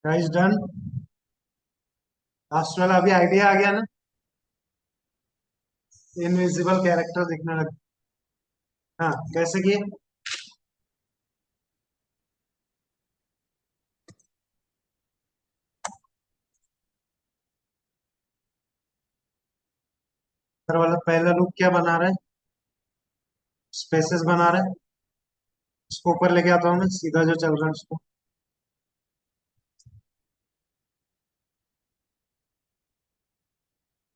Guys done. Last वाला अभी idea आ गया ना। इनविजिबल कैरेक्टर दिखने लगे। हाँ, कैसे किए? सर वाला पहला लूप क्या बना रहा है? स्पेसेस बना रहा है। उसको ऊपर लेके आता हूँ मैं, सीधा जो चल रहा है उसको।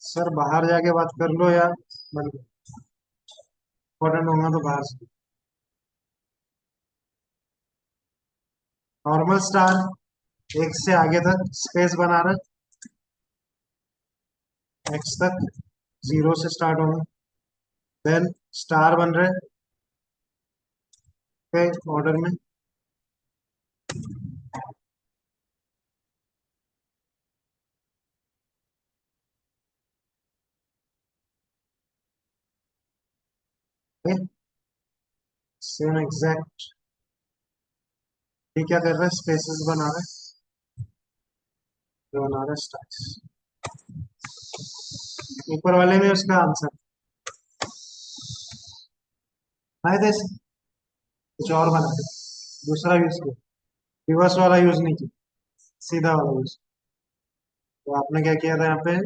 सर बाहर जाके बात कर लो या बंद। इम्पोर्टेंट होगा तो बाहर से। नॉर्मल स्टार एक से आगे तक स्पेस बना रहा है, एक्स तक। जीरो से स्टार्ट होगा। देन स्टार बन रहे हैं ऑर्डर में। Same exact. ये क्या कर रहा है? स्पेसेस बना रहा है। ये बना रहा है स्टार्स। ऊपर वाले में उसका आंसर आए थे। कुछ और बना दे। दूसरा यूज किया। रिवर्स वाला यूज नहीं किया। सीधा वाला यूज। तो आपने क्या किया था यहाँ पे?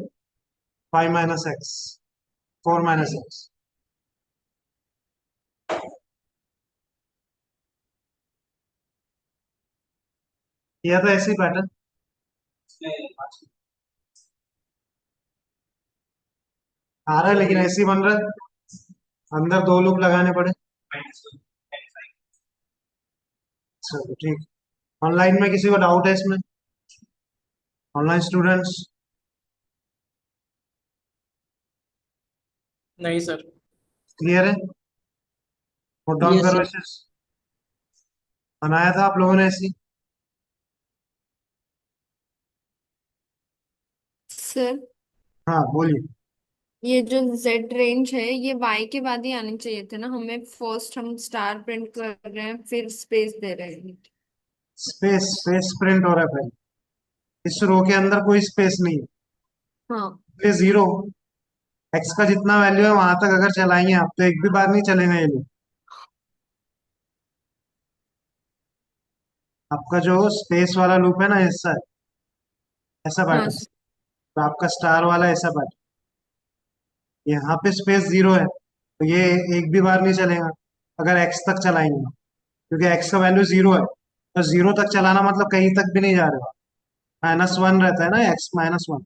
5 - x, 4 - x। किया था ऐसे ही पैटर्न। आ रहा है लेकिन ऐसे ही बन रहा है। अंदर दो लूप लगाने पड़े। चलो ठीक। ऑनलाइन में किसी को डाउट है इसमें? Online students? नहीं सर। क्लियर है? नोट डाउन यस करो सर। इसे। बनाया था आप लोगों ने ऐसी? सर, हाँ बोलिए। ये जो जेड रेंज है ये वाई के बाद ही आने चाहिए थे ना। हमें फर्स्ट हम स्टार प्रिंट कर रहे हैं फिर स्पेस दे रहे हैं। स्पेस स्पेस प्रिंट हो रहा है पहले। इस रो के अंदर कोई स्पेस नहीं है। हाँ। ये जीरो। एक्स का जितना वैल्यू है वहां तक अगर चलाएंगे आप तो एक भी बार नहीं चलेगा ये लोग। आपका जो स्पेस वाला लूप है ना, ऐसा है। ऐसा हाँ पैटर्न। सर। तो आपका स्टार वाला ऐसा पैटर्न। यहाँ पे स्पेस जीरो है तो ये एक भी बार नहीं चलेगा अगर एक्स तक चलाएंगे। क्योंकि एक्स का वैल्यू जीरो है तो जीरो तक चलाना मतलब कहीं तक भी नहीं जा रहे हो। -1 रहता है ना, x-1।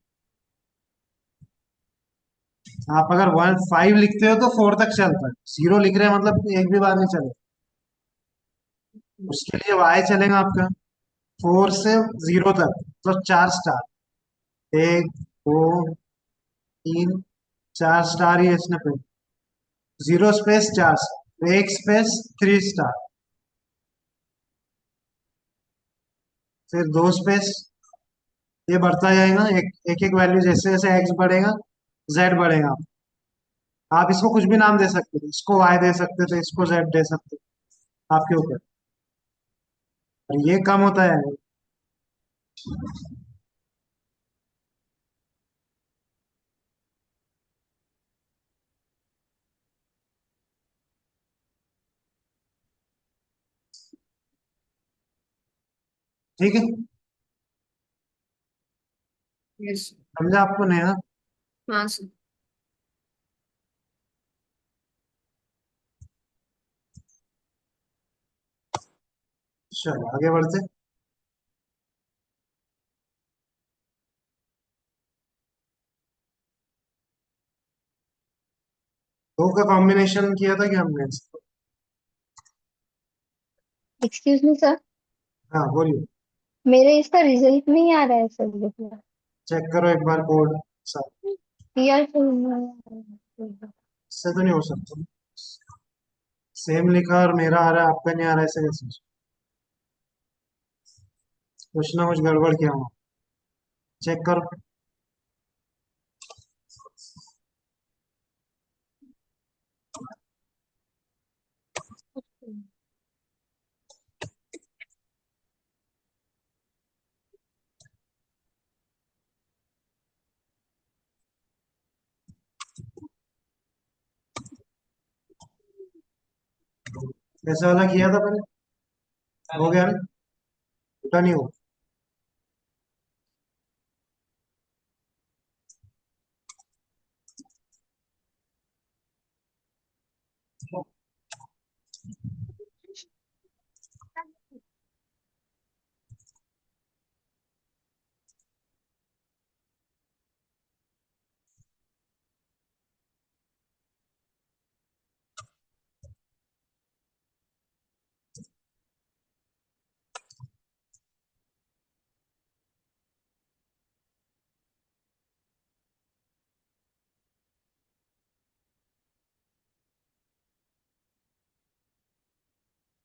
आप अगर 1 5 लिखते हो तो 4 तक चलता है। जीरो लिख रहे हैं मतलब एक भी बार नहीं चलेगा। उसके लिए वाई चलेगा आपका 4 से जीरो तक। तो 4 स्टार। 1 2 3 4 स्टार ही है इसने पे। जीरो स्पेस 4 स्टार, एक स्पेस 3 स्टार, फिर दो स्पेस। ये बढ़ता जाएगा एक एक एक वैल्यू, जैसे जैसे एक्स बढ़ेगा जेड बढ़ेगा। आप इसको कुछ भी नाम दे सकते थे, इसको वाई दे सकते थे, इसको जेड दे सकते थे। आपके ऊपर। और ये कम होता है। ठीक है। यस। समझा आपको नहीं ना? हाँ सर। चलो आगे बढ़ते। दो का कॉम्बिनेशन किया था कि हमने? Excuse me sir. हाँ बोलिए। मेरे इसका रिजल्ट नहीं आ रहा है सर, देखना। चेक करो एक बार कोड। यार इससे तो नहीं हो सकता। सेम लिखा और मेरा आ रहा है आपका नहीं आ रहा है, ऐसे कैसे? कुछ ना कुछ गड़बड़ किया हूँ। चेक करो। ऐसा वाला किया था पहले, हो गया ना, उठा नहीं हो।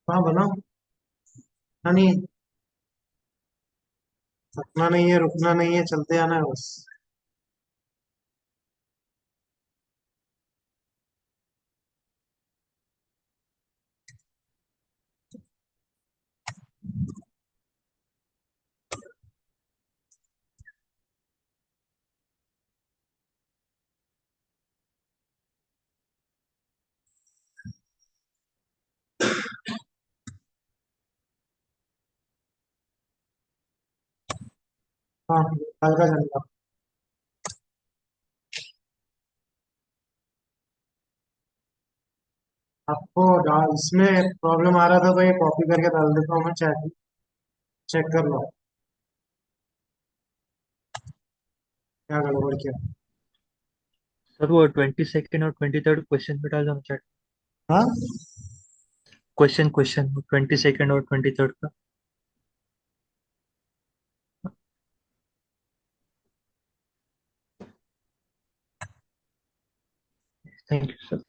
हाँ बनाओ। हाँ नहीं, थकना नहीं है, रुकना नहीं है, चलते आना है बस। हाँ, हल्का चलना। आपको इसमें प्रॉब्लम आ रहा था तो ये कॉपी करके डाल देता हूँ मैं चैट में, चेक कर लो क्या गड़बड़ किया। सर वो 22nd और 23rd क्वेश्चन पे डाल दो चैट। हाँ, क्वेश्चन क्वेश्चन 22nd और 23rd का। Thank you sir.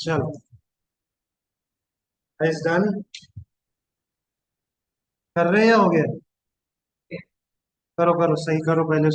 चलो, इज डन। कर रहे हैं या हो गया? करो करो, सही करो पहले।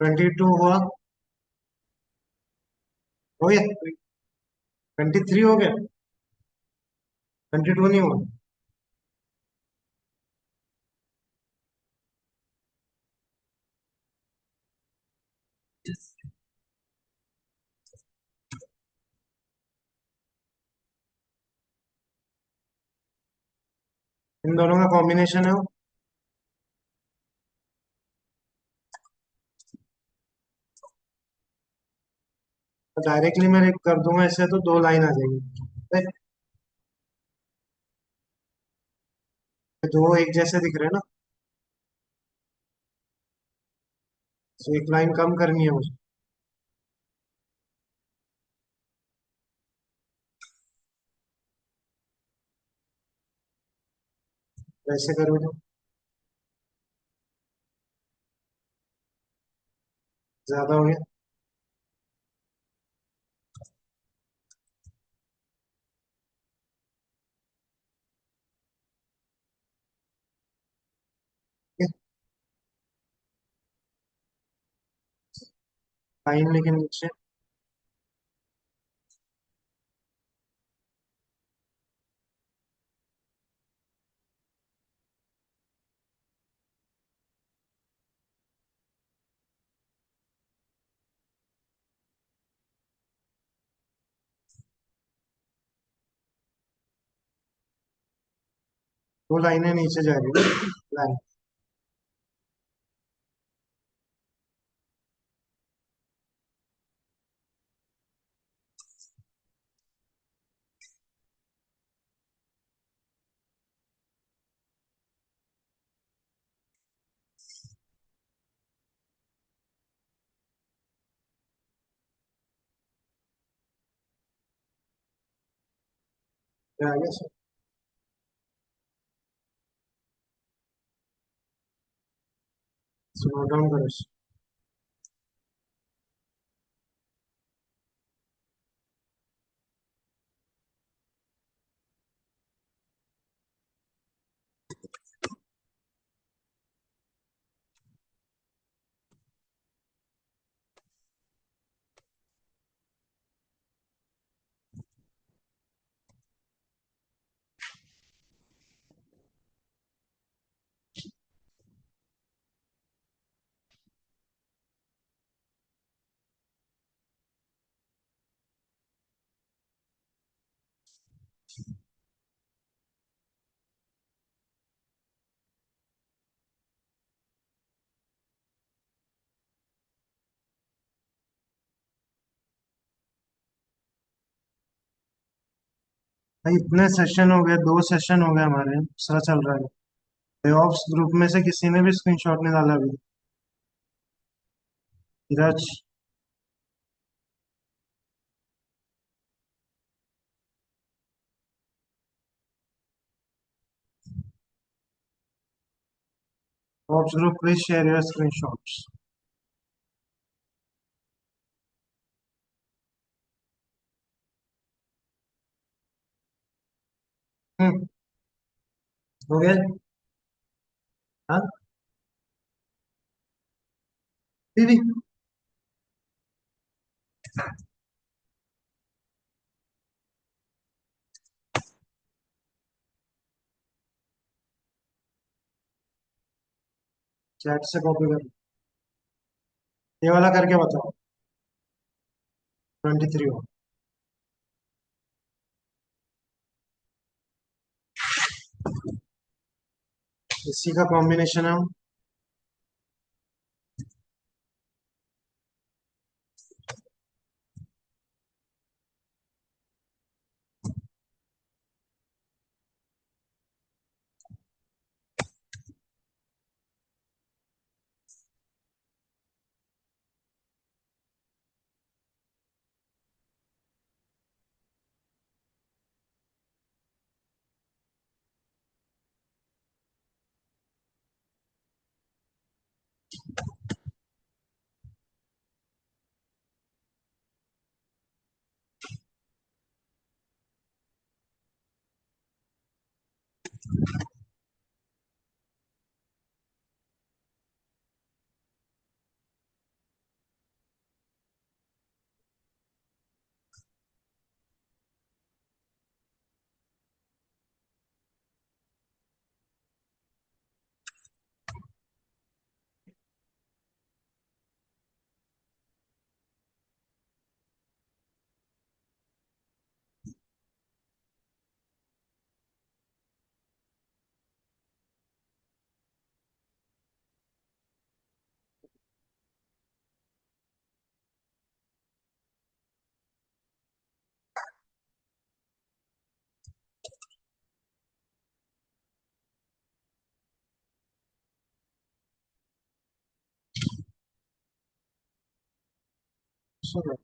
22 हुआ। हो गया। 23 हो गया। 22 नहीं हुआ। इन दोनों का कॉम्बिनेशन है वो। तो डायरेक्टली मैं कर दूंगा इससे तो दो लाइन आ जाएगी। अरे, दो एक जैसे दिख रहे हैं ना, तो एक लाइन कम करनी है मुझे। वैसे करूँ तो ज्यादा हो गया। लाइन लेकिन नीचे। दो लाइनें नीचे जा रही है। लाइन। क्या आ गया? स्लो डाउन करो। भाई इतने सेशन हो गए, 2 सेशन हो गए हमारे, दूसरा चल रहा है। प्लेऑफ्स ग्रुप में से किसी ने भी स्क्रीनशॉट नहीं डाला अभी। Dheeraj. Playoffs group please share your screenshots. हम्म। हो गया। हाँ। दीदी। चैट से कॉपी कर। ये वाला करके बताओ। 23 हो। इसी का कॉम्बिनेशन है। चलो।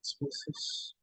Spaces.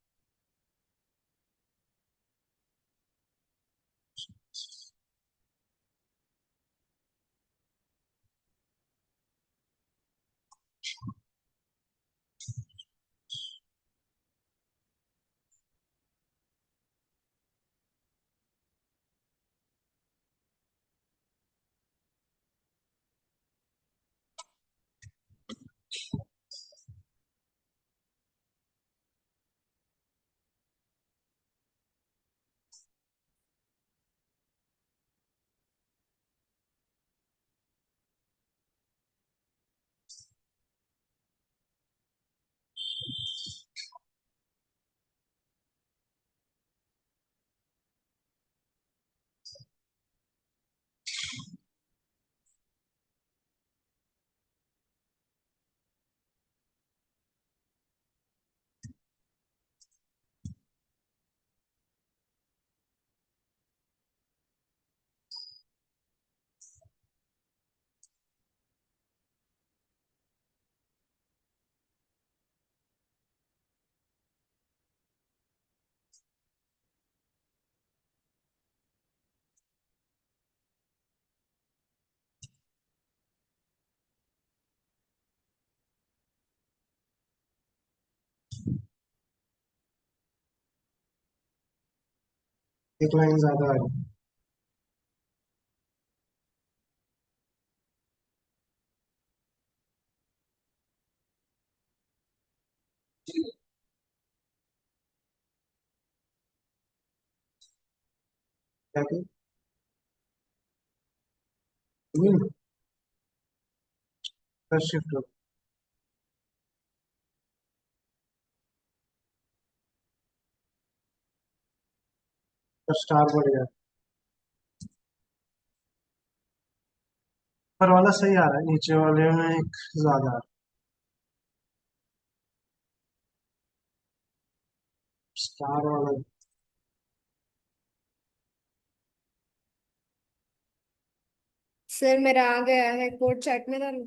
एक लाइन ज्यादा है। क्या की? फर्स्ट शिफ्ट हो। तो स्टार बढ़ गया। ऊपर वाला सही आ रहा है, नीचे वाले में एक ज्यादा आ रहा है। स्टार वाला। सर मेरा आ गया है, कोड चैट में डालूं?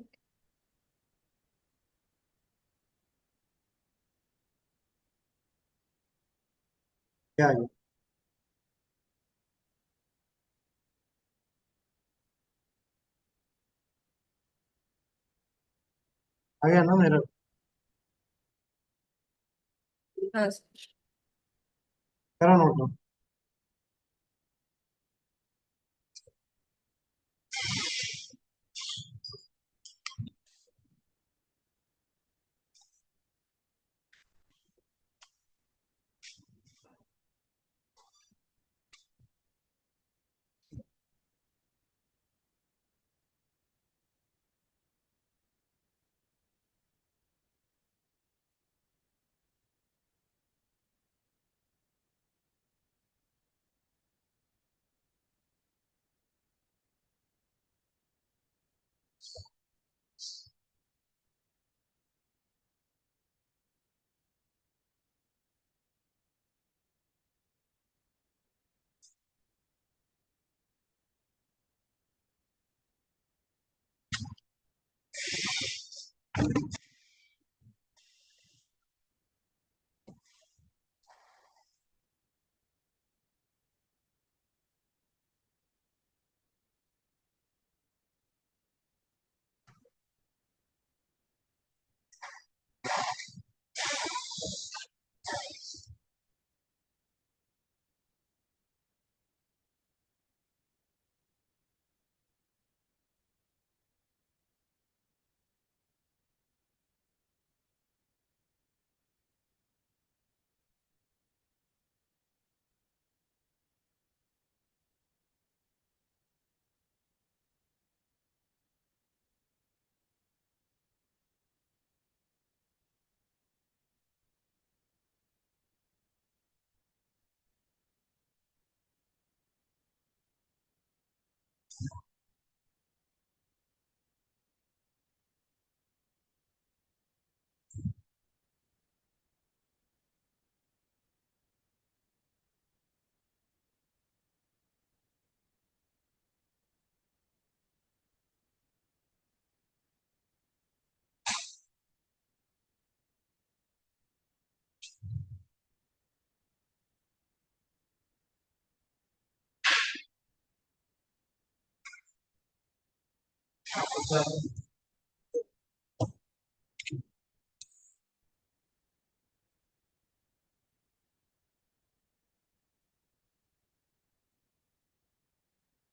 क्या है? आ गया ना मेरा? हाँ। करो नोट।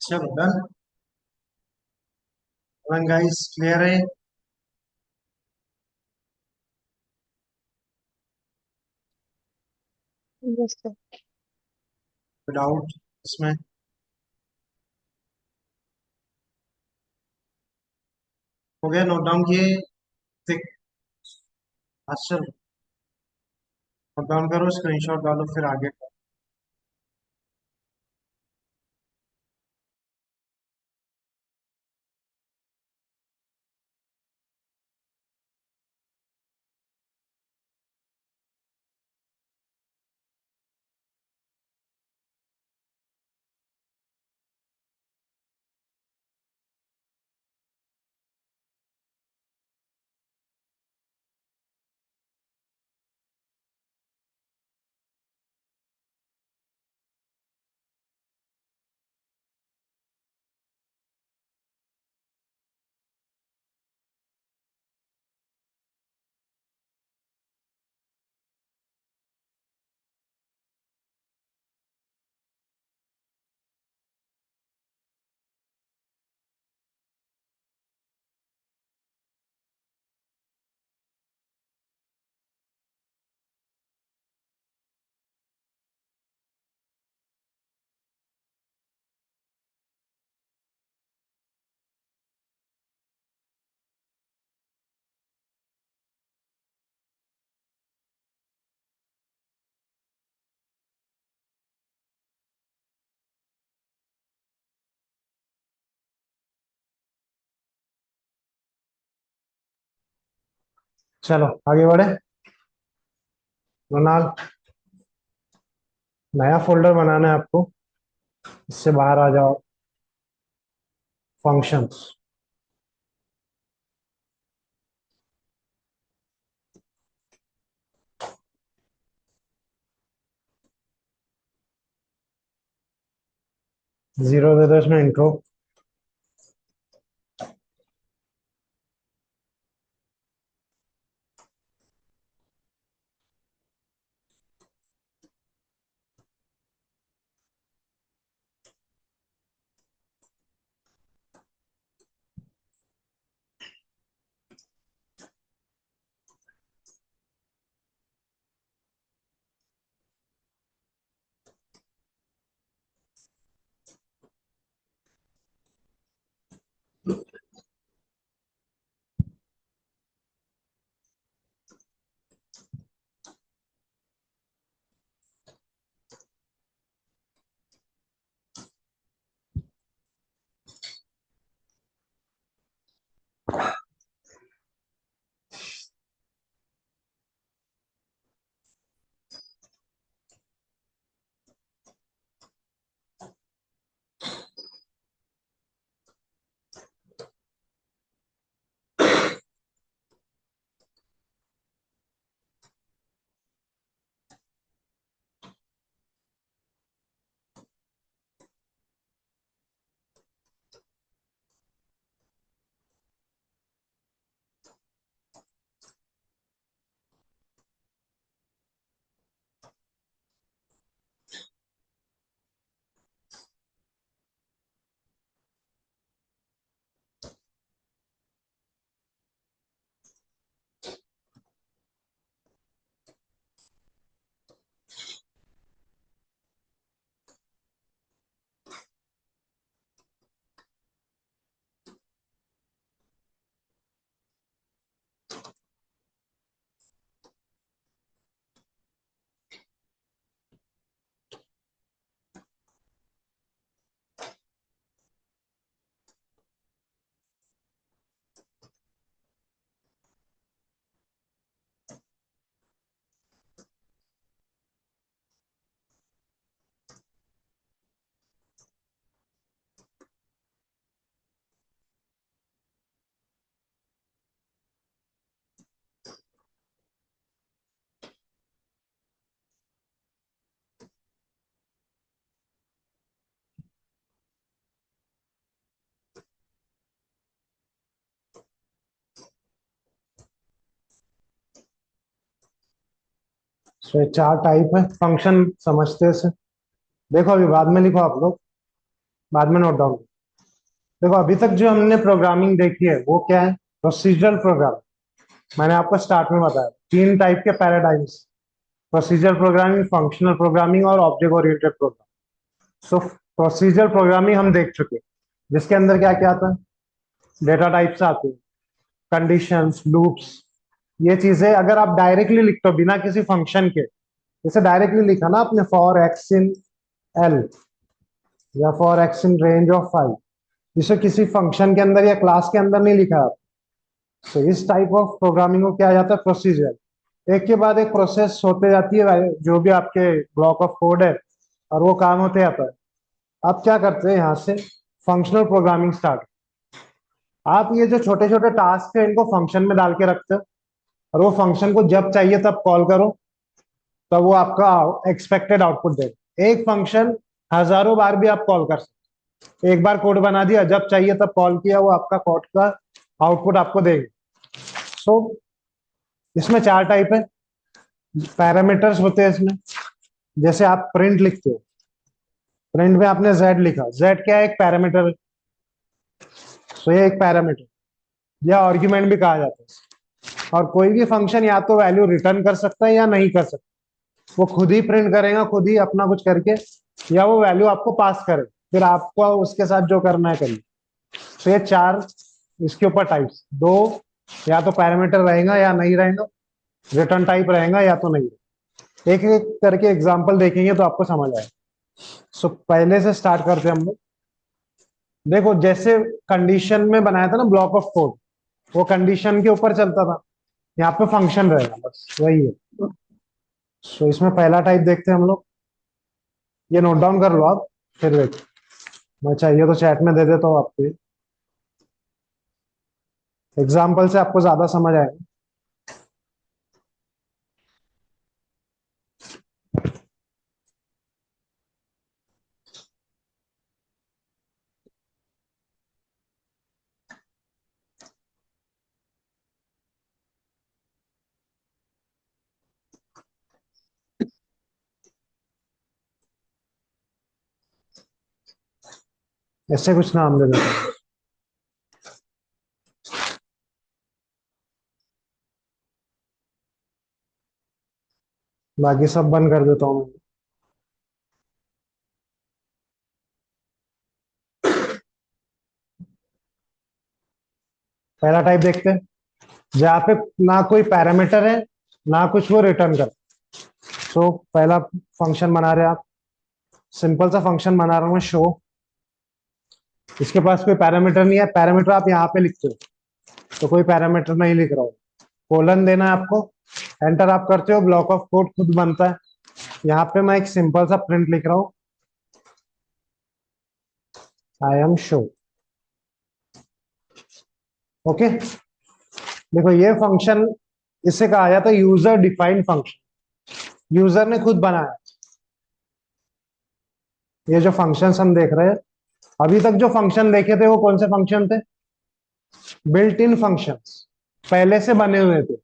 चलो डन। वन गाइस, क्लियर है? Yes sir. डाउट इसमें? हो गया, नोट डाउन किए? ठीक। अच्छा, नोट डाउन करो, स्क्रीनशॉट डालो, फिर आगे। चलो आगे बढ़े। मृणाल, नया फोल्डर बनाना है आपको, इससे बाहर आ जाओ, फंक्शंस। जीरो दे दो इसमें, इंट्रो। सो ये चार टाइप है फंक्शन, समझते से। देखो अभी बाद में लिखो आप लोग, बाद में नोट डाउन। देखो अभी तक जो हमने प्रोग्रामिंग देखी है वो क्या है? Procedural program. मैंने आपको स्टार्ट में बताया तीन टाइप के paradigms: procedural programming, functional programming और object oriented program. So procedural programming हम देख चुके, जिसके अंदर क्या क्या आता है? डेटा टाइप्स आते हैं, कंडीशंस, लूप्स। ये चीजें अगर आप डायरेक्टली लिखते हो बिना किसी फंक्शन के, जैसे डायरेक्टली लिखा ना आपने फॉर एक्स इन एल या for x in range of 5, जिसे किसी फंक्शन के अंदर या क्लास के अंदर नहीं लिखा आप, तो इस टाइप ऑफ प्रोग्रामिंग को क्या जाता है? प्रोसीजर। एक के बाद एक प्रोसेस होते जाती है, जो भी आपके ब्लॉक ऑफ कोड है, और वो काम होते जाता है। आप क्या करते हैं यहाँ से? Functional programming start. आप ये जो छोटे छोटे टास्क है इनको फंक्शन में डाल के रखते हो, और वो फंक्शन को जब चाहिए तब कॉल करो, तब वो आपका एक्सपेक्टेड आउटपुट देगा। एक फंक्शन हजारों बार भी आप कॉल कर सकते हो। एक बार कोड बना दिया, जब चाहिए तब कॉल किया, वो आपका कोड का आउटपुट आपको देगा। सो इसमें चार टाइप है। पैरामीटर्स होते हैं इसमें, जैसे आप प्रिंट लिखते हो, प्रिंट में आपने जेड लिखा, जेड क्या है? एक पैरामीटर। सो ये एक पैरामीटर या आर्ग्यूमेंट भी कहा जाता है। और कोई भी फंक्शन या तो वैल्यू रिटर्न कर सकता है या नहीं कर सकता। वो खुद ही प्रिंट करेगा, खुद ही अपना कुछ करके, या वो वैल्यू आपको पास करे, फिर आपको उसके साथ जो करना है करिए। तो ये चार इसके ऊपर टाइप्स, दो या तो पैरामीटर रहेगा या नहीं रहेगा, रिटर्न टाइप रहेगा या तो नहीं रहेगा। एक एक करके एग्जांपल देखेंगे तो आपको समझ आएगा। सो पहले से स्टार्ट करते हैं हम लोग। देखो जैसे कंडीशन में बनाया था ना ब्लॉक ऑफ कोड, वो कंडीशन के ऊपर चलता था। यहाँ पे फंक्शन रहेगा, बस वही है। सो इसमें पहला टाइप देखते हैं हम लोग। ये नोट डाउन कर लो आप, फिर देख, मैं चाहिए तो चैट में दे देता हूँ आपको। एग्जाम्पल से आपको ज्यादा समझ आएगा। ऐसे कुछ नाम दे देता हूँ। बाकी सब बंद कर देता हूँ। पहला टाइप देखते हैं, जहाँ पे ना कोई पैरामीटर है, ना कुछ वो रिटर्न कर। सो पहला फंक्शन बना रहे हैं आप, सिंपल सा फंक्शन बना रहा हूँ मैं, शो। इसके पास कोई पैरामीटर नहीं है, पैरामीटर आप यहाँ पे लिखते हो, तो कोई पैरामीटर नहीं लिख रहा हूँ। कोलन देना है आपको, एंटर आप करते हो, ब्लॉक ऑफ कोड खुद बनता है। यहाँ पे मैं एक सिंपल सा प्रिंट लिख रहा हूँ, आई एम शो। ओके, देखो ये फंक्शन, इससे कहा जाता है यूजर डिफाइंड फंक्शन, यूजर ने खुद बनाया। ये जो फंक्शंस हम देख रहे हैं, अभी तक जो फंक्शन देखे थे वो कौन से फंक्शन थे? बिल्ट इन फंक्शंस, पहले से बने हुए थे,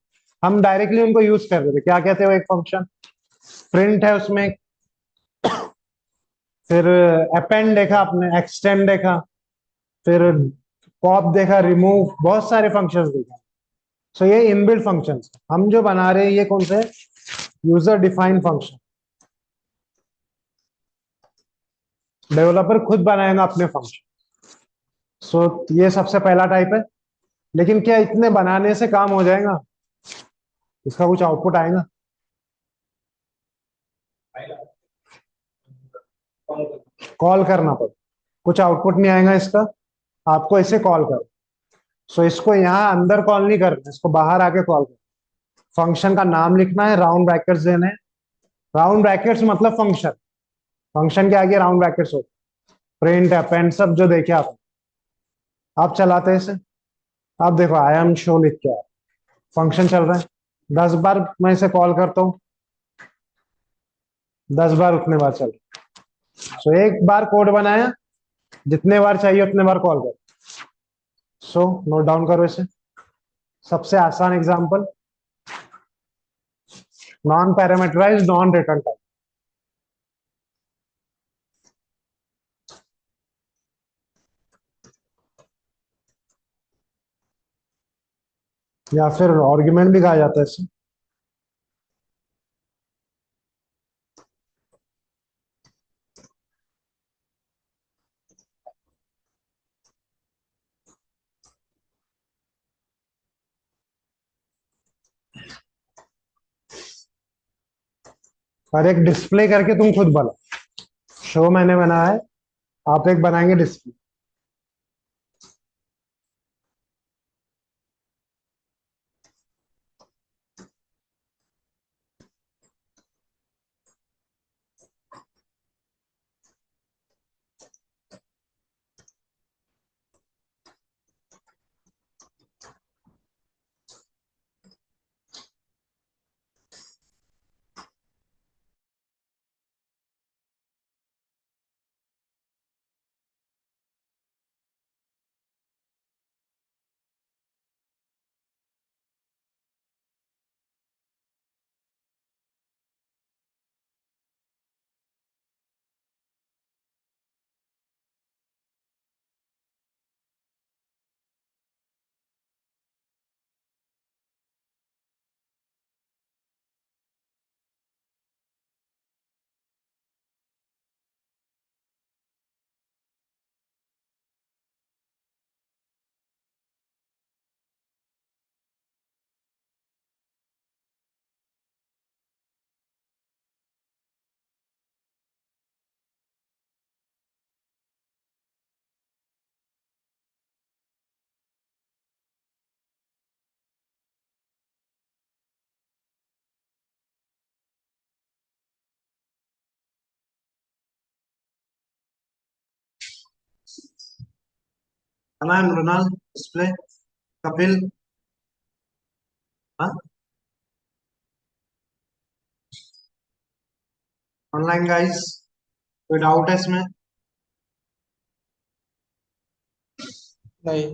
हम डायरेक्टली उनको यूज कर रहे थे। क्या कहते हो? एक फंक्शन प्रिंट है उसमें, फिर अपेंड देखा आपने, एक्सटेंड देखा, फिर पॉप देखा, रिमूव, बहुत सारे फंक्शंस देखा। सो ये इनबिल्ट फंक्शंस हम जो बना रहे हैं, ये कौन से? User defined function. डेवलपर खुद बनाएगा अपने फंक्शन। सो ये सबसे पहला टाइप है। लेकिन क्या इतने बनाने से काम हो जाएगा? इसका कुछ आउटपुट आएगा? कॉल करना पड़े, कुछ आउटपुट नहीं आएगा इसका, आपको इसे कॉल करो। सो इसको यहाँ अंदर कॉल नहीं करना, इसको बाहर आके कॉल करो। फंक्शन का नाम लिखना है, राउंड ब्रैकेट्स देने हैं। राउंड ब्रैकेट्स मतलब फंक्शन, फंक्शन के आगे राउंड ब्रैकेट्स होते, प्रिंट अपेंड सब जो देखे आप चलाते हैं इसे। आप देखो आई एम शो लिख के आया, फंक्शन चल रहा है। 10 बार मैं इसे कॉल करता हूँ, 10 बार उतने बार चल। सो एक बार कोड बनाया, जितने बार चाहिए उतने बार कॉल करो। सो नोट डाउन करो इसे। सबसे आसान example, non parameterized non return type. या फिर आर्गुमेंट भी कहा जाता है इसे। और एक डिस्प्ले करके तुम खुद बना, शो मैंने बनाया है, आप एक बनाएंगे डिस्प्ले। अनान मृणाल डिस्प्ले कपिल। हाँ, ऑनलाइन गाइस, कोई डाउट है इसमें? नहीं।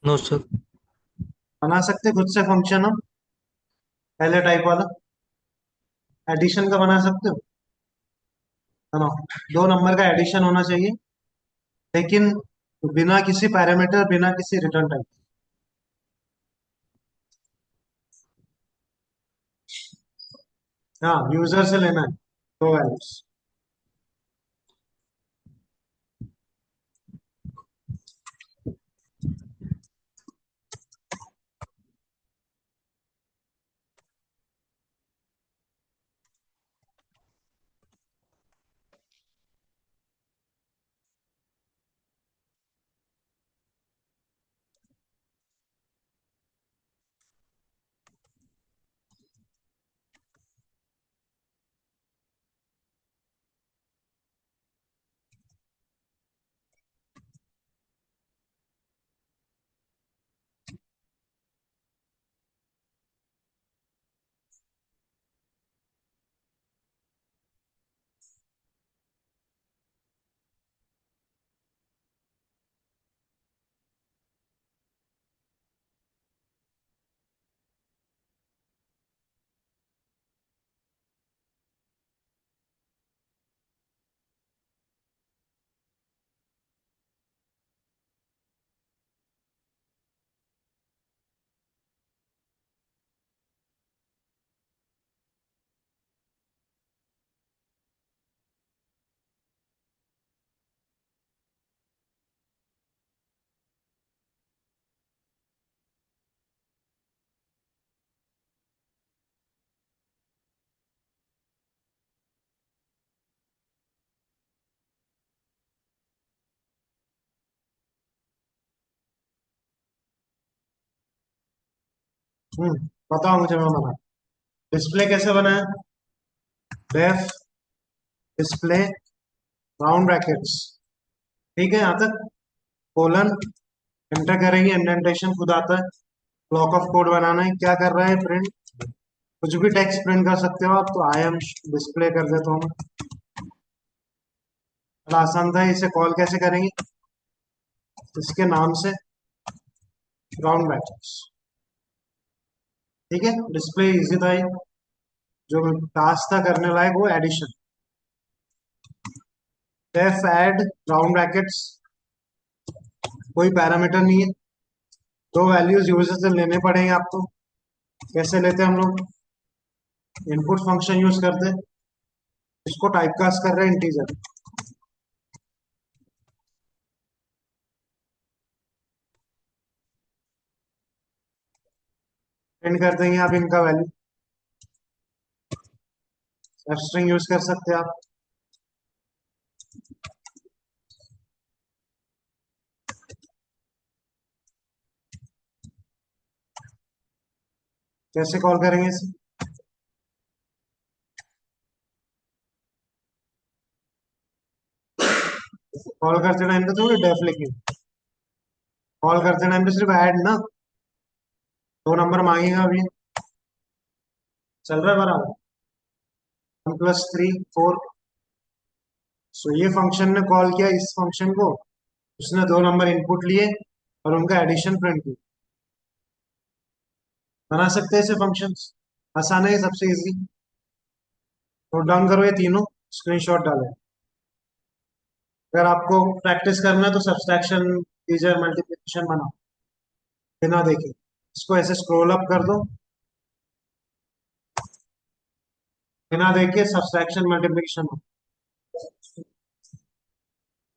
No sir. बना सकते खुद से फंक्शन हम, पहले टाइप वाला एडिशन का बना सकते हो, है ना? दो नंबर का एडिशन होना चाहिए, लेकिन बिना किसी पैरामीटर, बिना किसी रिटर्न टाइप। हाँ, यूजर से लेना है दो वैल्यूज। बताओ मुझे, मैं बना। डिस्प्ले कैसे बनाया? डेफ डिस्प्ले राउंड ब्रैकेट्स, ठीक है यहाँ तक। कोलन, एंटर करेंगे, इंडेंटेशन खुद आता है। ब्लॉक ऑफ कोड बनाना है, क्या कर रहा है प्रिंट, कुछ भी टेक्स्ट प्रिंट कर सकते हो आप, तो आई एम डिस्प्ले कर देता हूँ मैं। बड़ा आसान था। इसे कॉल कैसे करेंगे? इसके नाम से, राउंड ब्रैकेट्स, ठीक है। डिस्प्ले इजी था ये। जो टास्क था करने लायक वो addition. Def add round brackets, कोई पैरामीटर नहीं है, दो वैल्यूज यूजर से लेने पड़ेंगे आपको। कैसे लेते हैं हम लोग? इनपुट फंक्शन यूज करते हैं, इसको टाइपकास्ट कर रहे हैं इंटीजर। प्रिंट कर देंगे आप इनका वैल्यू। स्ट्रिंग यूज कर सकते हैं आप। कैसे कॉल करेंगे इसे? कॉल करते टाइम पे थोड़ी डेफ लिखेंगे, कॉल करते टाइम पे सिर्फ ऐड ना। दो नंबर मांगेगा अभी, चल रहा है बराबर। 1 + 3 4। सो ये फंक्शन ने कॉल किया इस फंक्शन को, उसने दो नंबर इनपुट लिए और उनका एडिशन प्रिंट किया। बना सकते हैं ऐसे फंक्शंस, आसान है ये, सबसे इजी। नोट डाउन करो ये तीनों, स्क्रीनशॉट डालें। अगर आपको प्रैक्टिस करना है तो सब्सट्रैक्शन, इंटीजर, मल्टीप्लिकेशन बनाओ बिना देखे। इसको ऐसे स्क्रॉल अप कर दो, बिना देखे subtraction multiplication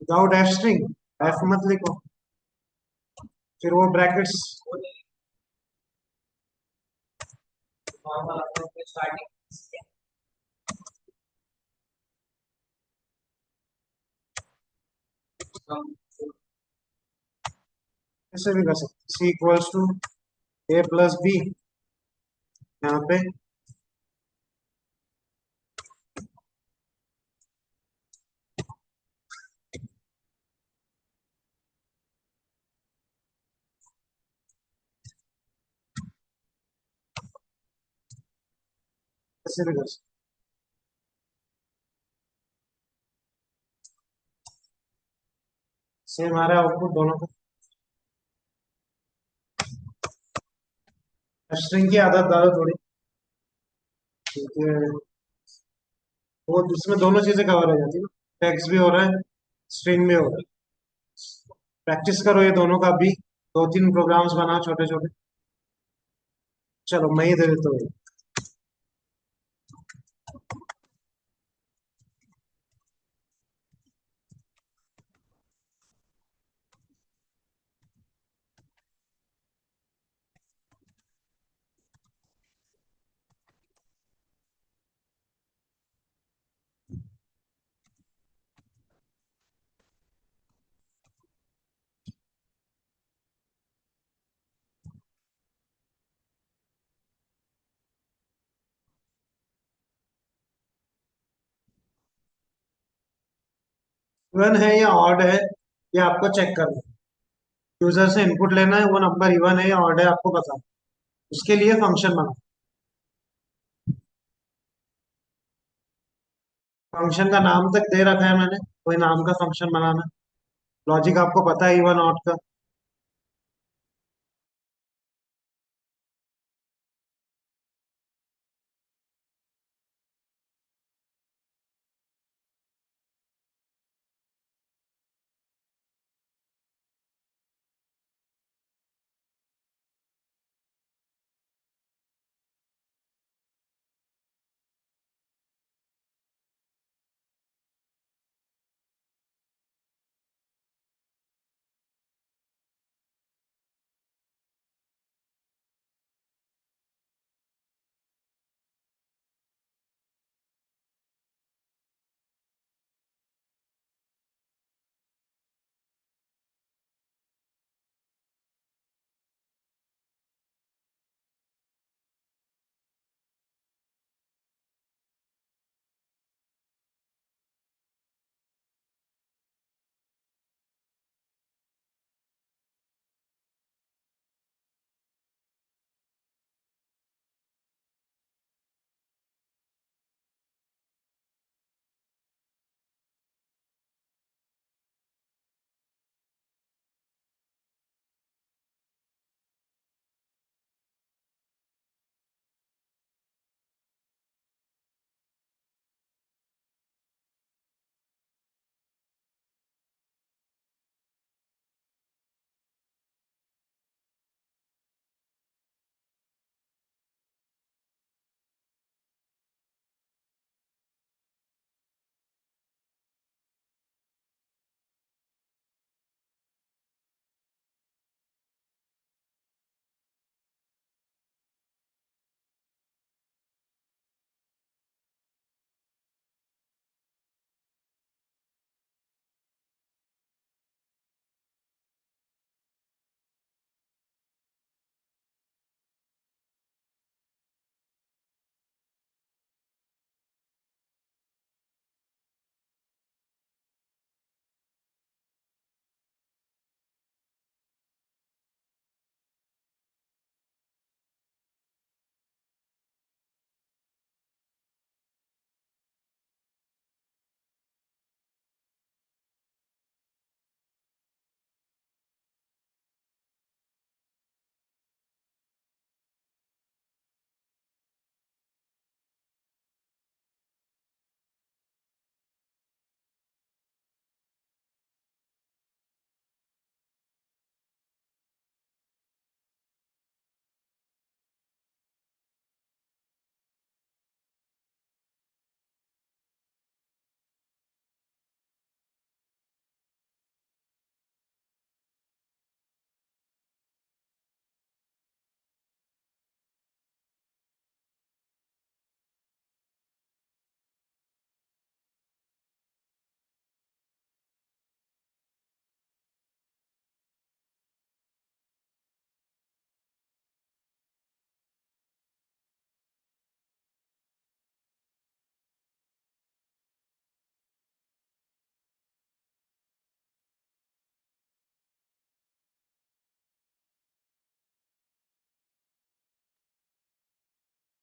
without F string. F मत लिखो, फिर वो ब्रैकेट्स। ऐसे भी कर सकते, C = A + B, यहाँ पे ऐसे भी कर सकते। सेम आ रहा है आउटपुट दोनों का। स्ट्रिंग की आदत डालो थोड़ी, क्योंकि वो उसमें दोनों चीजें कवर हो जाती है ना, टेक्स्ट भी हो रहा है, स्ट्रिंग भी हो रहा है। प्रैक्टिस करो ये दोनों का भी, दो तीन प्रोग्राम्स बनाओ छोटे छोटे। चलो मैं ही दे देता हूँ। इवन है या ऑड है, ये आपको चेक करना है। यूजर से इनपुट लेना है, वो नंबर इवन है या ऑड है आपको बताना, उसके लिए फंक्शन बनाओ। फंक्शन का नाम तक दे रखा है मैंने, कोई नाम का फंक्शन बनाना। लॉजिक आपको पता है इवन ऑड का।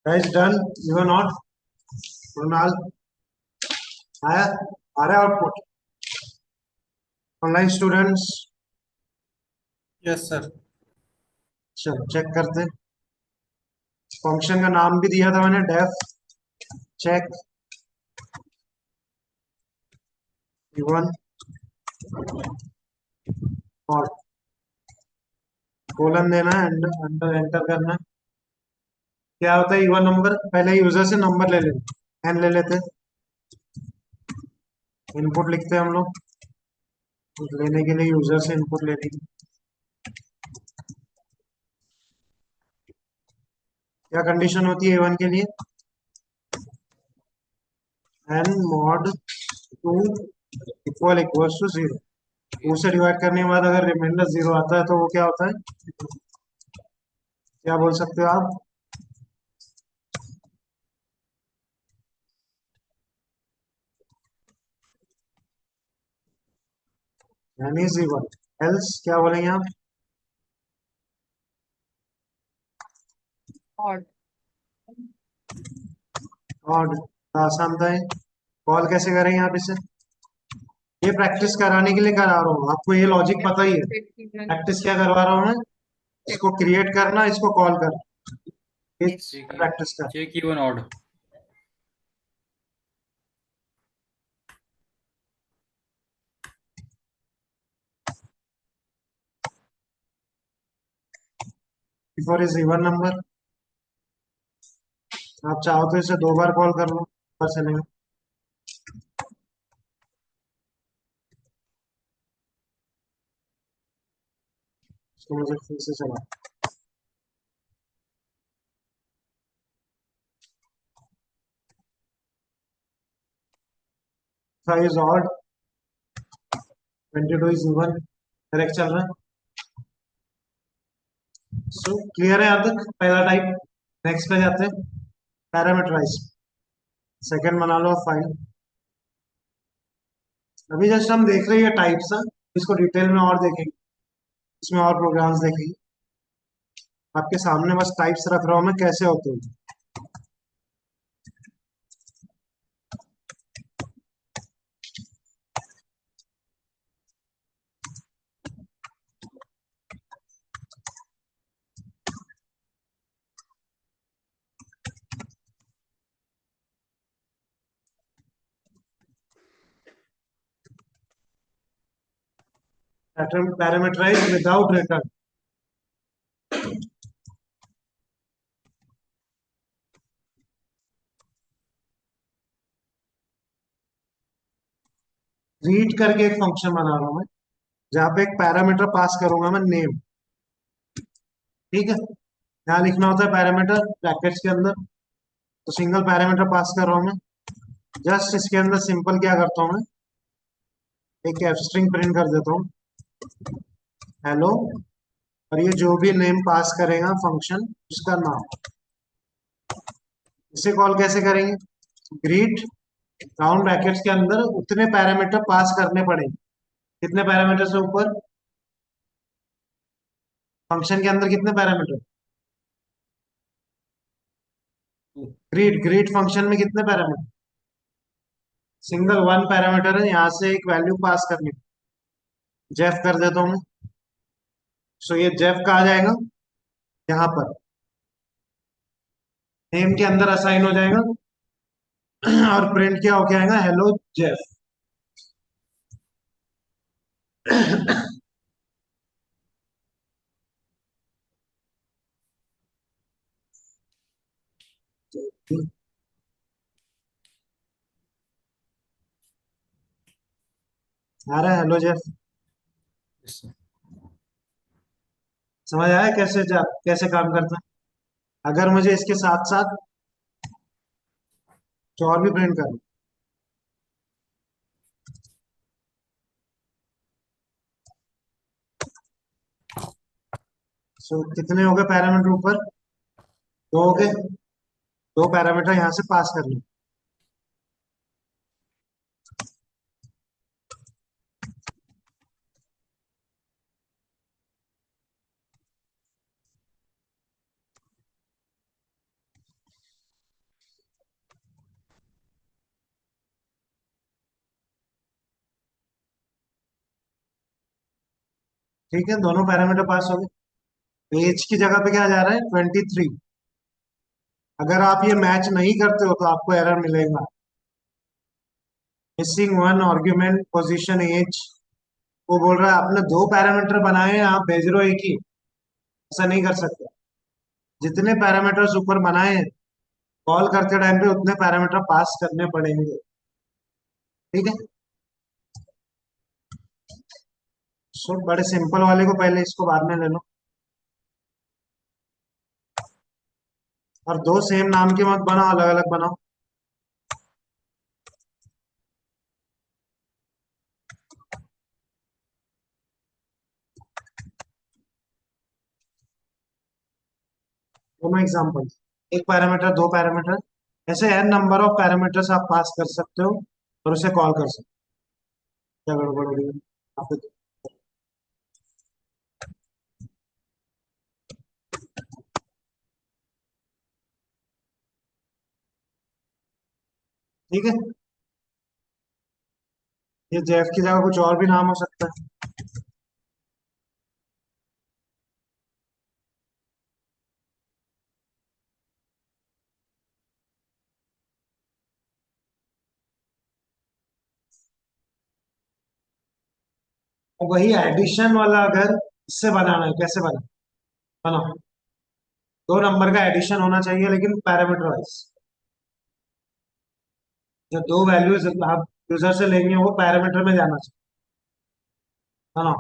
Guys done, you are not. Kunal आया, आ रहा है output? Online students, yes sir. चलो चेक करते हैं। फंक्शन का नाम भी दिया था मैंने, डेफ चेक इवन, और कोलन देना है, अंडर एंटर करना है। क्या होता है इवन नंबर? पहले यूजर से नंबर ले लेते, एन ले लेते, इनपुट लिखते हैं हम लोग, लेने के लिए यूजर से इनपुट लेने की। क्या कंडीशन होती है इवन के लिए? N mod two equals to zero. Two से डिवाइड करने के बाद अगर रिमाइंडर जीरो आता है तो वो क्या होता है? क्या बोल सकते हो आप? एन इज इवन, एल्स क्या बोलेंगे आप? और और आसान था है। कॉल कैसे करेंगे आप इसे? ये प्रैक्टिस कराने के लिए करा रहा हूँ, आपको ये लॉजिक पता ही है। प्रैक्टिस क्या करवा रहा हूँ मैं? इसको क्रिएट करना, इसको कॉल करना, ये प्रैक्टिस कर। Check even odd. Before is even number. आप चाहो तो इसे दो बार कॉल कर लो, पर चलेगा। इसको मुझे फिर से चला। Five is odd, 22 is even, correct चल रहा है। सो क्लियर है यहाँ तक पहला टाइप। नेक्स्ट पे जाते हैं, पैरामीटराइज। सेकंड बना लो फाइल। अभी जस्ट हम देख रहे हैं टाइप्स, इसको डिटेल में और देखेंगे, इसमें और प्रोग्राम्स देखेंगे। आपके सामने बस टाइप्स रख रहा हूँ मैं, कैसे होते हैं। Parameterise without return. रीड करके एक फंक्शन बना रहा हूँ मैं, जहाँ पे एक पैरामीटर पास करूंगा मैं, नेम। ठीक है, यहाँ लिखना होता है पैरामीटर ब्रैकेट्स के अंदर, तो सिंगल पैरामीटर पास कर रहा हूँ मैं। जस्ट इसके अंदर सिंपल क्या करता हूँ मैं, एक एफ स्ट्रिंग प्रिंट कर देता हूँ, हेलो, और ये जो भी नेम पास करेगा फंक्शन, उसका नाम। इसे कॉल कैसे करेंगे? ग्रीट राउंड ब्रैकेट्स के अंदर उतने पैरामीटर पास करने पड़ेंगे। कितने पैरामीटर से ऊपर? फंक्शन के अंदर कितने पैरामीटर? ग्रीट ग्रीट फंक्शन में कितने पैरामीटर? सिंगल वन पैरामीटर है, यहाँ से एक वैल्यू पास करनी। जेफ कर देता हूँ मैं। सो ये जेफ कहा जाएगा यहाँ पर, नेम के अंदर असाइन हो जाएगा, और प्रिंट क्या होके आएगा? Hello Jeff. आ रहा है हेलो जेफ? Yes sir. समझ आया कैसे कैसे काम करता है? अगर मुझे इसके साथ साथ जो और भी प्रिंट करना, सो कितने हो गए पैरामीटर ऊपर? दो हो गए। दो पैरामीटर यहाँ से पास कर लो। ठीक है, दोनों पैरामीटर पास हो गए। एज की जगह पे क्या जा रहा है? 23। अगर आप ये मैच नहीं करते हो तो आपको एरर मिलेगा। Missing one argument position as. वो बोल रहा है आपने दो पैरामीटर बनाए हैं, आप भेज रहे हो एक ही। ऐसा नहीं कर सकते। जितने पैरामीटर्स ऊपर बनाए हैं, कॉल करते टाइम पे उतने पैरामीटर पास करने पड़ेंगे। ठीक है। सो बड़े सिंपल वाले को पहले, इसको बाद में ले लो। और दो सेम नाम के मत बनाओ, अलग अलग बनाओ। दोनों एग्जाम्पल, एक पैरामीटर दो पैरामीटर, ऐसे n नंबर ऑफ पैरामीटर्स आप पास कर सकते हो और उसे कॉल कर सकते हो। क्या गड़बड़ हो रही है आप? ठीक है। ये जेफ की जगह कुछ और भी नाम हो सकता है। और वही एडिशन वाला अगर इससे बनाना है, कैसे बनाओ? दो नंबर का एडिशन होना चाहिए लेकिन पैरामीटर वाइज। जो दो वैल्यूज आप यूजर से लेंगे वो पैरामीटर में जाना चाहिए, है ना?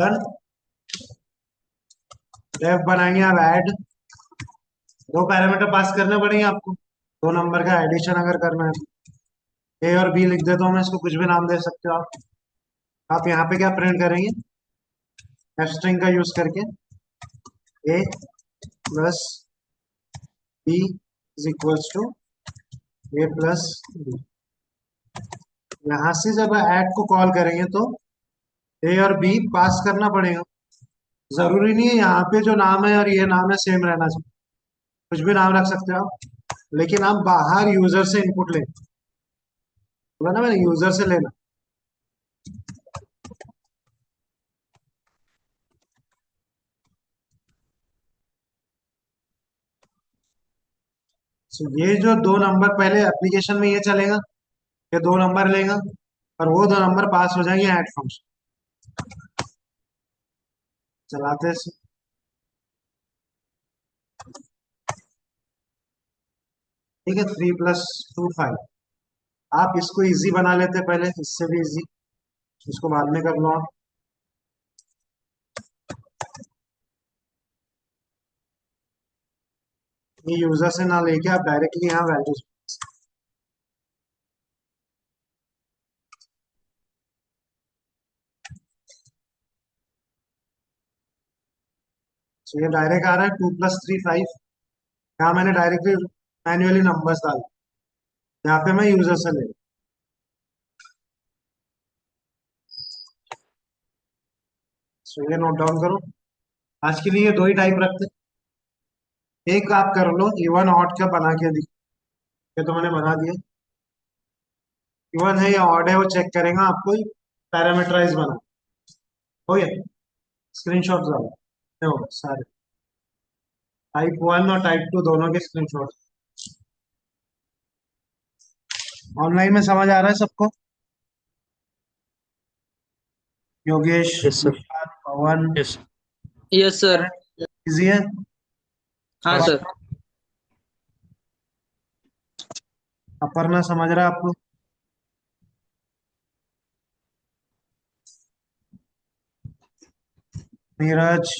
डन। डेफ बनाएंगे आप ऐड। दो पैरामीटर पास करने पड़ेंगे आपको, दो नंबर का एडिशन अगर करना है। ए और बी लिख देता हूँ मैं, इसको कुछ भी नाम दे सकते हो आप। यहाँ पे क्या प्रिंट करेंगे? एफ स्ट्रिंग का यूज करके A plus B is equals to A plus B. यहाँ से जब ऐड को कॉल करेंगे तो ए और बी पास करना पड़ेगा। जरूरी नहीं है यहाँ पे जो नाम है और ये नाम है सेम रहना चाहिए, कुछ भी नाम रख सकते हो आप, लेकिन आप बाहर यूजर से इनपुट लें। बोला ना मैंने, यूजर से लेना। So, ये जो दो नंबर पहले एप्लीकेशन में ये चलेगा, ये दो नंबर लेगा और वो दो नंबर पास हो जाएंगे ऐड फंक्शन। चलाते हैं इसे। ठीक है, 3 + 2 5। आप इसको इजी बना लेते पहले, इससे भी इजी, इसको बाद में कर लो आप। ये यूजर से ना लेके आप डायरेक्टली यहाँ वैल्यूज। तो ये डायरेक्ट आ रहा है 2 + 3 5। यहाँ मैंने डायरेक्टली मैन्युअली नंबर्स डाल, यहाँ पे मैं यूजर से ले। ये नोट डाउन करो। आज के लिए ये दो ही टाइप रखते हैं। एक आप कर लो इवन ऑड का बना के दिख, ये तो मैंने बना दिया। इवन है या ऑड है वो चेक करेगा आपको, पैरामीटराइज बना हो गया। स्क्रीनशॉट डालो, ये होगा सारे टाइप 1 और टाइप 2 दोनों के स्क्रीनशॉट। ऑनलाइन में समझ आ रहा है सबको? Yogesh, Yes, sir. विशाल, पवन, Yes. Yes sir. इजी है? हाँ हाँ, सर। अपर्णा समझ रहा है आपको? Neeraj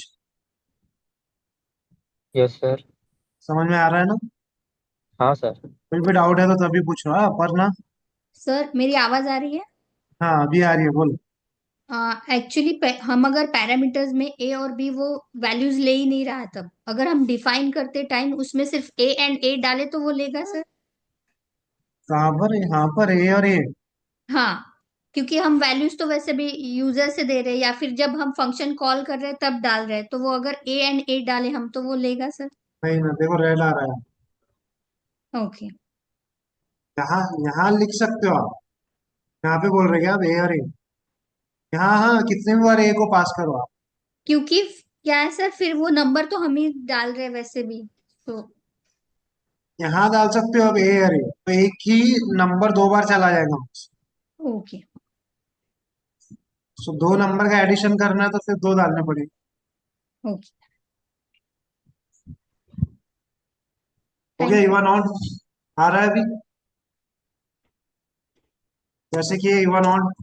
yes, sir. समझ में आ रहा है ना? हाँ सर। कोई भी डाउट है तो तभी पूछो। हाँ अपर्णा? सर मेरी आवाज आ रही है? हाँ अभी आ रही है, बोल। एक्चुअली हम अगर पैरामीटर्स में ए और बी वो वैल्यूज ले ही नहीं रहा, तब अगर हम डिफाइन करते टाइम उसमें सिर्फ ए एंड ए डाले तो वो लेगा सर? कहाँ पर? यहाँ पर ए और ए? हाँ, क्योंकि हम वैल्यूज तो वैसे भी यूजर से दे रहे हैं या फिर जब हम फंक्शन कॉल कर रहे हैं तब डाल रहे हैं, तो वो अगर ए एंड ए डाले हम तो वो लेगा सर? नहीं ना, देखो रेड आ रहा है। ओके। यहाँ यहाँ लिख सकते हो आप। यहाँ पे बोल रहे क्या आप ए और ए? यहाँ हाँ, कितने भी बार ए को पास करो आप। क्योंकि क्या है सर, फिर वो नंबर तो हम ही डाल रहे हैं वैसे भी, तो यहाँ डाल सकते हो अब ए और ए, तो एक ही नंबर दो बार चला जाएगा। ओके। सो दो नंबर का एडिशन करना है तो फिर दो डालने पड़ेंगे। ओके, हो गया थैंक इवन ऑड? आ रहा है अभी? जैसे कि इवन ऑड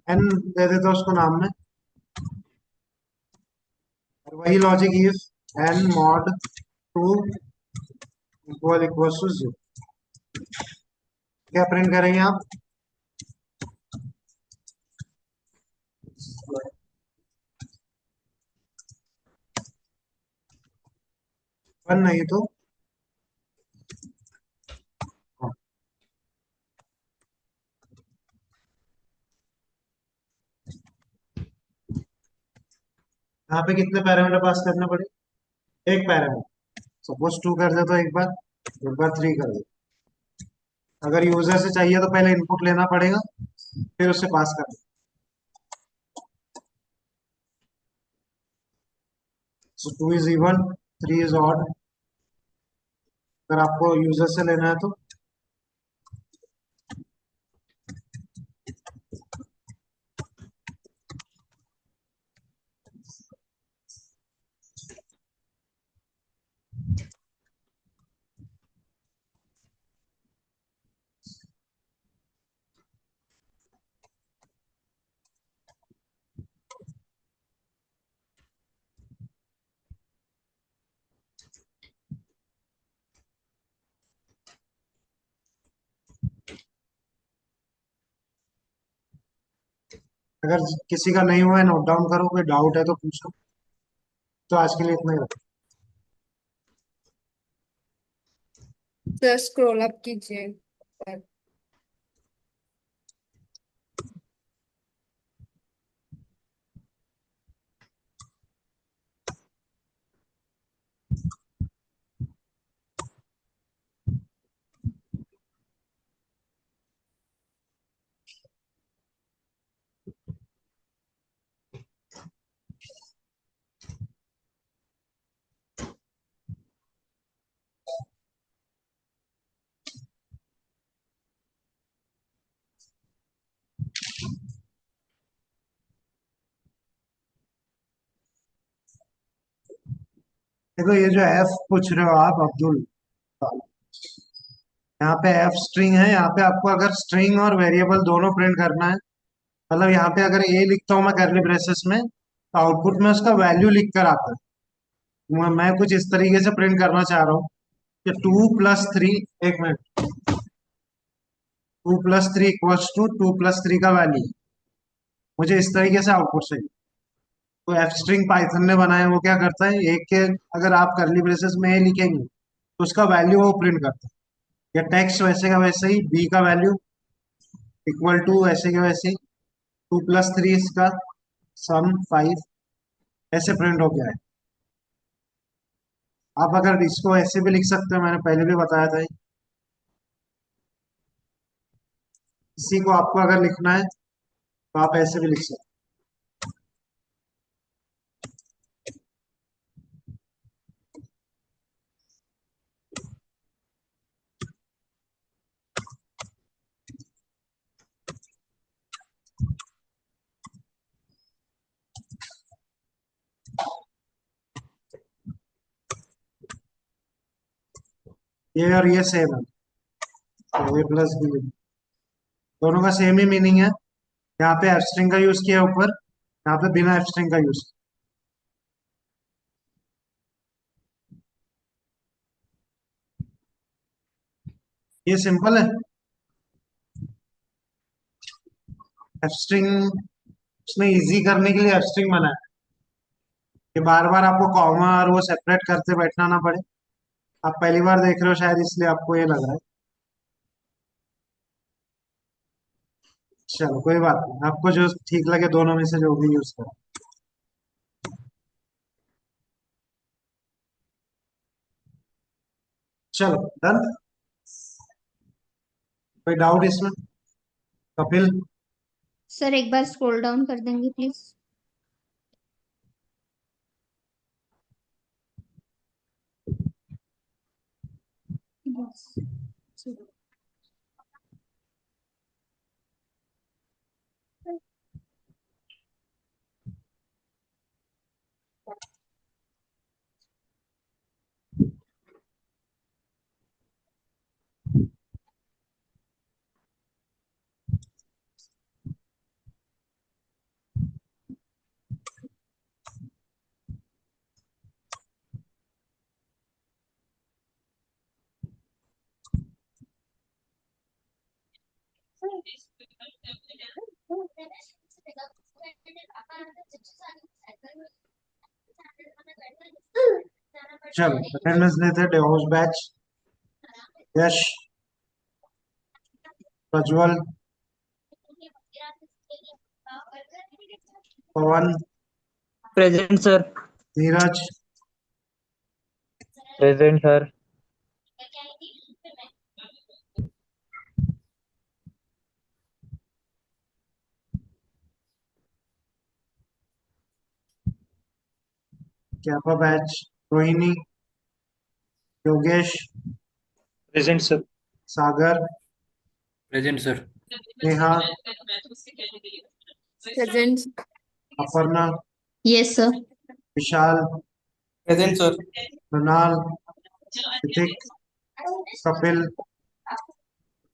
एन दे देते हो उसको नाम में, और वही logic if n mod 2 equal equal to 0। क्या प्रिंट करेंगे आप? वन नहीं तो यहाँ पे कितने पैरामीटर पास करने पड़े? एक पैरामीटर। सपोज 2 कर दे तो एक बार 3 कर दे। अगर यूजर से चाहिए तो पहले इनपुट लेना पड़ेगा, फिर उससे पास कर दे। सो 2 इज इवन, 3 इज ऑड। अगर आपको यूजर से लेना है तो अगर किसी का नहीं हुआ है नोट डाउन करो, कोई डाउट है तो पूछो। तो आज के लिए इतना ही रखो। सर स्क्रॉल अप कीजिए पर। देखो ये जो एफ पूछ रहे हो आप अब्दुल, यहाँ पे एफ स्ट्रिंग है। यहाँ पे आपको अगर स्ट्रिंग और वेरिएबल दोनों प्रिंट करना है, मतलब यहाँ पे अगर ए लिखता हूँ मैं कर्ली ब्रेसेस में, तो आउटपुट में उसका वैल्यू लिख कर आता है। मैं कुछ इस तरीके से प्रिंट करना चाह रहा हूँ कि 2 + 3, एक मिनट, 2 + 3 इक्वल्स टू 2 + 3 का वैल्यू। मुझे इस तरीके से आउटपुट चाहिए। तो एफ स्ट्रिंग पाइथन ने बनाया है, वो क्या करता है, एक के अगर आप कर्ली ब्रेसेस में ए लिखेंगे तो उसका वैल्यू वो प्रिंट करता है। या टेक्स्ट वैसे का वैसे ही बी का वैल्यू इक्वल टू ऐसे के वैसे ही 2 + 3 इसका सम 5 ऐसे प्रिंट हो गया है। आप अगर इसको ऐसे भी लिख सकते हो, मैंने पहले भी बताया था। इसी को आपको अगर लिखना है तो आप ऐसे भी लिख सकते हो। ये और ये सेम है, तो A + B दोनों का सेम ही मीनिंग है। यहाँ पे एफ स्ट्रिंग का यूज किया ऊपर, यहाँ पे बिना एफ स्ट्रिंग का यूज। ये सिंपल है। एफ स्ट्रिंग उसने इजी करने के लिए एफ स्ट्रिंग बनाया है कि बार बार आपको कॉमा और वो सेपरेट करते बैठना ना पड़े। आप पहली बार देख रहे हो शायद, इसलिए आपको ये लग रहा है। चलो कोई बात नहीं, आपको जो ठीक लगे दोनों में से जो भी यूज करो। चलो डन। कोई डाउट इसमें? कपिल? सर एक बार स्क्रॉल डाउन कर देंगे प्लीज। चलो अटेंडेंस लेते हैं। DevOps batch, Yash, Prajwal, Pavan, present sir. Neeraj, present sir. Kappa batch, Rohini, Yogesh, present sir. Sagar, Present, sir. Neha, present. Aparna, yes sir. Vishal, Present, sir. Mrinal, Hrithik, Kapil.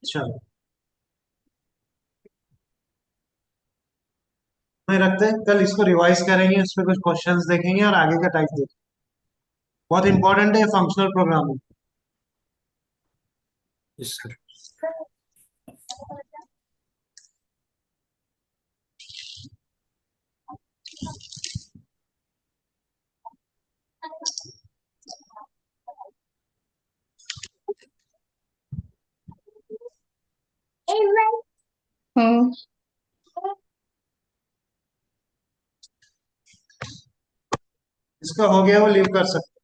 चलो मैं रखते हैं, कल इसको रिवाइज करेंगे, इस पे कुछ क्वेश्चंस देखेंगे और आगे का टाइप देखेंगे। बहुत इंपॉर्टेंट है फंक्शनल प्रोग्रामिंग। Yes, sir. हाँ इसका हो गया वो लीव कर सकते हैं।